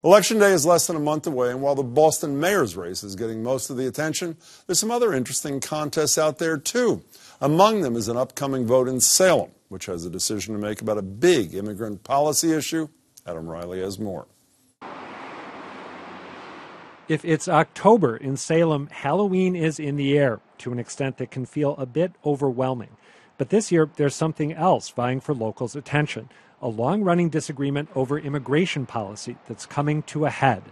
Election day is less than a month away, and while the Boston mayor's race is getting most of the attention, there's some other interesting contests out there, too. Among them is an upcoming vote in Salem, which has a decision to make about a big immigrant policy issue. Adam Riley has more. If it's October in Salem, Halloween is in the air to an extent that can feel a bit overwhelming. But this year, there's something else vying for locals' attention. A long-running disagreement over immigration policy that's coming to a head.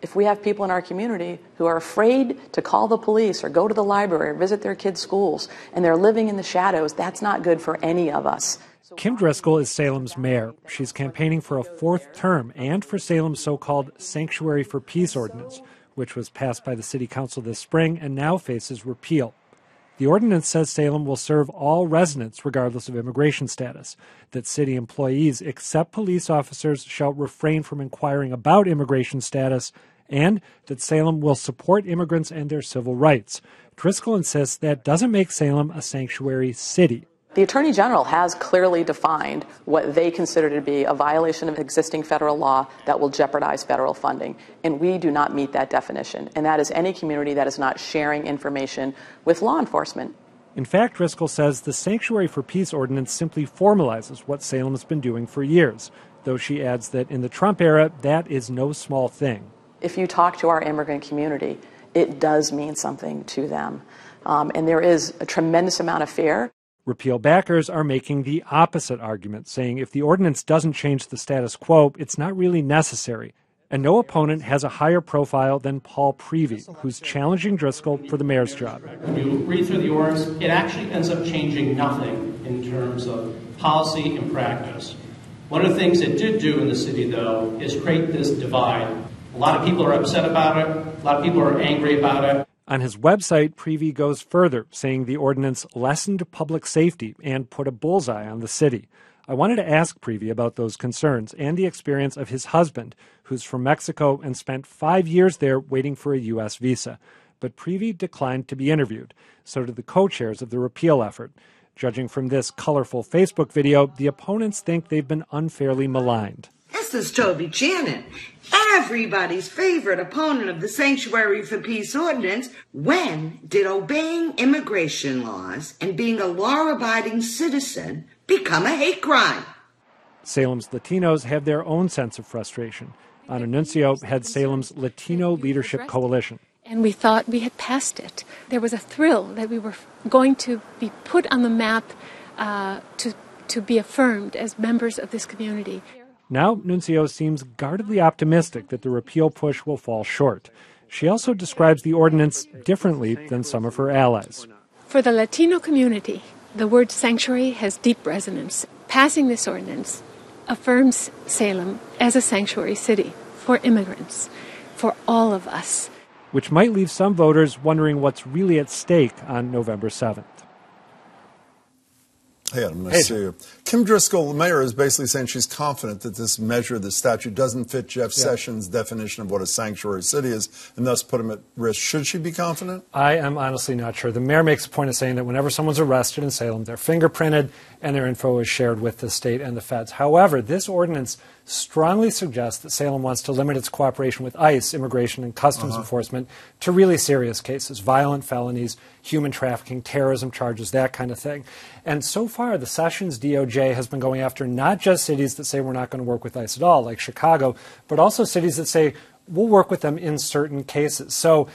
If we have people in our community who are afraid to call the police or go to the library or visit their kids' schools, and they're living in the shadows, that's not good for any of us. Kim Driscoll is Salem's mayor. She's campaigning for a fourth term and for Salem's so-called Sanctuary for Peace ordinance, which was passed by the city council this spring and now faces repeal. The ordinance says Salem will serve all residents regardless of immigration status, that city employees except police officers shall refrain from inquiring about immigration status, and that Salem will support immigrants and their civil rights. Driscoll insists that doesn't make Salem a sanctuary city. The Attorney General has clearly defined what they consider to be a violation of existing federal law that will jeopardize federal funding, and we do not meet that definition, and that is any community that is not sharing information with law enforcement. In fact, Driscoll says the Sanctuary for Peace ordinance simply formalizes what Salem has been doing for years, though she adds that in the Trump era, that is no small thing. If you talk to our immigrant community, it does mean something to them, and there is a tremendous amount of fear. Repeal backers are making the opposite argument, saying if the ordinance doesn't change the status quo, it's not really necessary. And no opponent has a higher profile than Paul Prevey, who's challenging Driscoll for the mayor's job. When you read through the ordinance, it actually ends up changing nothing in terms of policy and practice. One of the things it did do in the city, though, is create this divide. A lot of people are upset about it. A lot of people are angry about it. On his website, Prevey goes further, saying the ordinance lessened public safety and put a bullseye on the city. I wanted to ask Prevey about those concerns and the experience of his husband, who's from Mexico and spent 5 years there waiting for a U.S. visa. But Prevey declined to be interviewed. So did the co-chairs of the repeal effort. Judging from this colorful Facebook video, the opponents think they've been unfairly maligned. This is Toby Janet, everybody's favorite opponent of the Sanctuary for Peace ordinance. When did obeying immigration laws and being a law-abiding citizen become a hate crime? Salem's Latinos have their own sense of frustration. Ana Nuncio heads Salem's Latino Leadership Coalition. And we thought we had passed it. There was a thrill that we were going to be put on the map to be affirmed as members of this community. Now, Nuncio seems guardedly optimistic that the repeal push will fall short. She also describes the ordinance differently than some of her allies. For the Latino community, the word sanctuary has deep resonance. Passing this ordinance affirms Salem as a sanctuary city for immigrants, for all of us. Which might leave some voters wondering what's really at stake on November 7th. Hey, Adam, nice to see you. Kim Driscoll, the mayor, is basically saying she's confident that this measure, the statute, doesn't fit Jeff Sessions' definition of what a sanctuary city is, and thus put him at risk. Should she be confident? I am honestly not sure. The mayor makes a point of saying that whenever someone's arrested in Salem, they're fingerprinted and their info is shared with the state and the feds. However, this ordinance strongly suggests that Salem wants to limit its cooperation with ICE, Immigration and Customs Enforcement, to really serious cases, violent felonies, human trafficking, terrorism charges, that kind of thing. And so far, the Sessions DOJ has been going after not just cities that say we're not going to work with ICE at all, like Chicago, but also cities that say we'll work with them in certain cases. So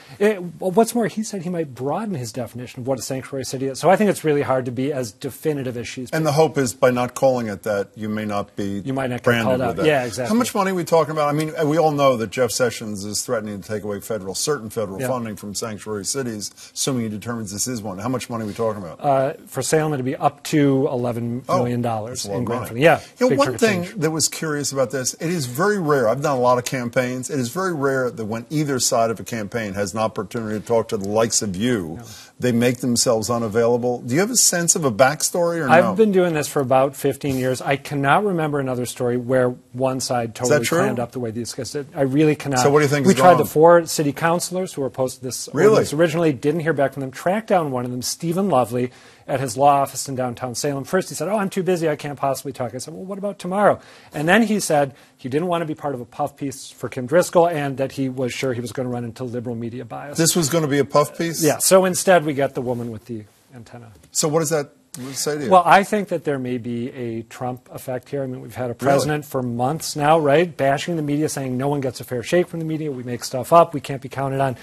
what's more, he said he might broaden his definition of what a sanctuary city is. So I think it's really hard to be as definitive as she's been. And the hope is by not calling it that, you may not be get branded called with out. that. Yeah, exactly. How much money are we talking about? I mean, we all know that Jeff Sessions is threatening to take away certain federal funding from sanctuary cities, assuming he determines this is one. How much money are we talking about? For Salem, it'd be up to $11 million in grant funding. Yeah. You know, one thing that was curious about this, it is very rare. I've done a lot of campaigns. It is very rare that when either side of a campaign has an opportunity to talk to the likes of you, they make themselves unavailable. Do you have a sense of a backstory or no? I've been doing this for about 15 years. I cannot remember another story where one side totally clammed up the way these guys did. I really cannot. So what do you think We is tried wrong? the 4 city councilors who were opposed to this ordinance originally, didn't hear back from them, tracked down one of them, Stephen Lovely, at his law office in downtown Salem. First he said, I'm too busy, I can't possibly talk. I said, well, what about tomorrow? And then he said he didn't want to be part of a puff piece for Kim Driscoll and that he was sure he was going to run into liberal media bias. This was going to be a puff piece? Yeah, so instead we got the woman with the antenna. So what does that say to you? Well, I think that there may be a Trump effect here. I mean, we've had a president for months now, right, bashing the media, saying no one gets a fair shake from the media, we make stuff up, we can't be counted on.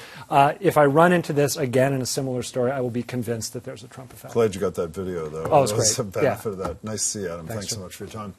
If I run into this again in a similar story, I will be convinced that there's a Trump effect. Glad you got that video, though. Oh, it's great. great. That was a benefit of that. Nice to see you, Adam. Thanks so much for your time.